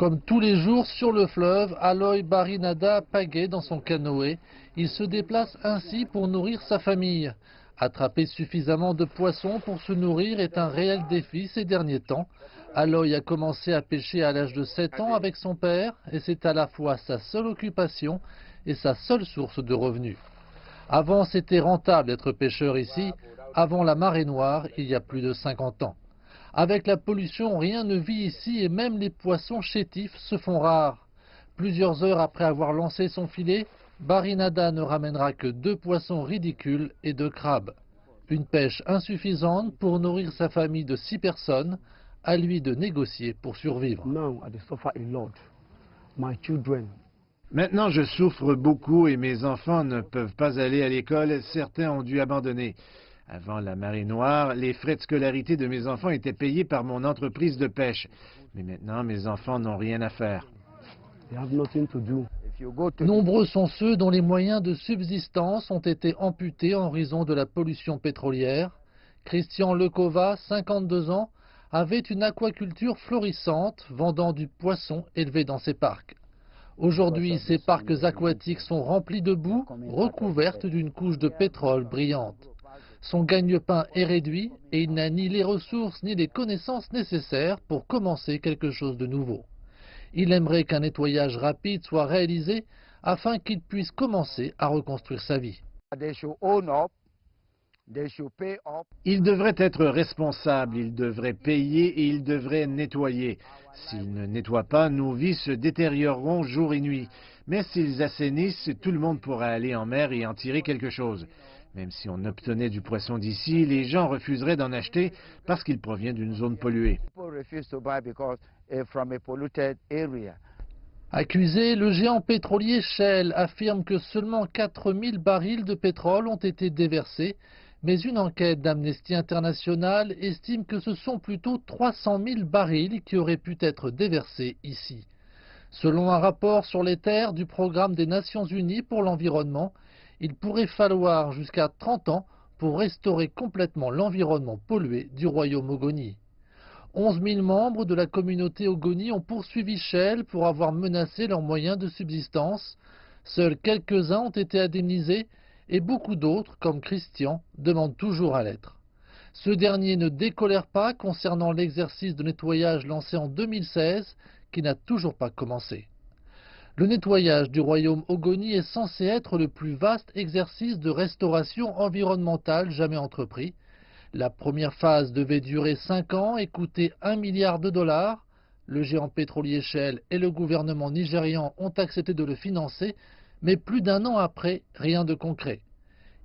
Comme tous les jours sur le fleuve, Aloy Barinada pagaie dans son canoë. Il se déplace ainsi pour nourrir sa famille. Attraper suffisamment de poissons pour se nourrir est un réel défi ces derniers temps. Aloy a commencé à pêcher à l'âge de 7 ans avec son père et c'est à la fois sa seule occupation et sa seule source de revenus. Avant, c'était rentable d'être pêcheur ici, avant la marée noire, il y a plus de 50 ans. Avec la pollution, rien ne vit ici et même les poissons chétifs se font rares. Plusieurs heures après avoir lancé son filet, Barinada ne ramènera que 2 poissons ridicules et 2 crabes. Une pêche insuffisante pour nourrir sa famille de 6 personnes, à lui de négocier pour survivre. Maintenant, je souffre beaucoup et mes enfants ne peuvent pas aller à l'école. Certains ont dû abandonner. Avant la marée noire, les frais de scolarité de mes enfants étaient payés par mon entreprise de pêche. Mais maintenant, mes enfants n'ont rien à faire. Nombreux sont ceux dont les moyens de subsistance ont été amputés en raison de la pollution pétrolière. Christian Lekova, 52 ans, avait une aquaculture florissante, vendant du poisson élevé dans ses parcs. Aujourd'hui, ces parcs aquatiques sont remplis de boue, recouvertes d'une couche de pétrole brillante. Son gagne-pain est réduit et il n'a ni les ressources ni les connaissances nécessaires pour commencer quelque chose de nouveau. Il aimerait qu'un nettoyage rapide soit réalisé afin qu'il puisse commencer à reconstruire sa vie. Ils devraient être responsables, ils devraient payer et ils devraient nettoyer. S'ils ne nettoient pas, nos vies se détérioreront jour et nuit. Mais s'ils assainissent, tout le monde pourra aller en mer et en tirer quelque chose. Même si on obtenait du poisson d'ici, les gens refuseraient d'en acheter parce qu'il provient d'une zone polluée. Accusé, le géant pétrolier Shell affirme que seulement 4000 barils de pétrole ont été déversés, mais une enquête d'Amnesty International estime que ce sont plutôt 300 000 barils qui auraient pu être déversés ici. Selon un rapport sur les terres du programme des Nations Unies pour l'environnement, il pourrait falloir jusqu'à 30 ans pour restaurer complètement l'environnement pollué du royaume Ogoni. 11 000 membres de la communauté Ogoni ont poursuivi Shell pour avoir menacé leurs moyens de subsistance. Seuls quelques-uns ont été indemnisés et beaucoup d'autres, comme Christian, demandent toujours à l'être. Ce dernier ne décolère pas concernant l'exercice de nettoyage lancé en 2016 qui n'a toujours pas commencé. Le nettoyage du royaume Ogoni est censé être le plus vaste exercice de restauration environnementale jamais entrepris. La première phase devait durer 5 ans et coûter 1 milliard de dollars. Le géant pétrolier Shell et le gouvernement nigérian ont accepté de le financer, mais plus d'un an après, rien de concret.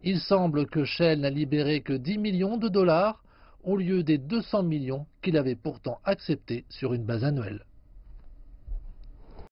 Il semble que Shell n'a libéré que 10 millions de dollars au lieu des 200 millions qu'il avait pourtant acceptés sur une base annuelle.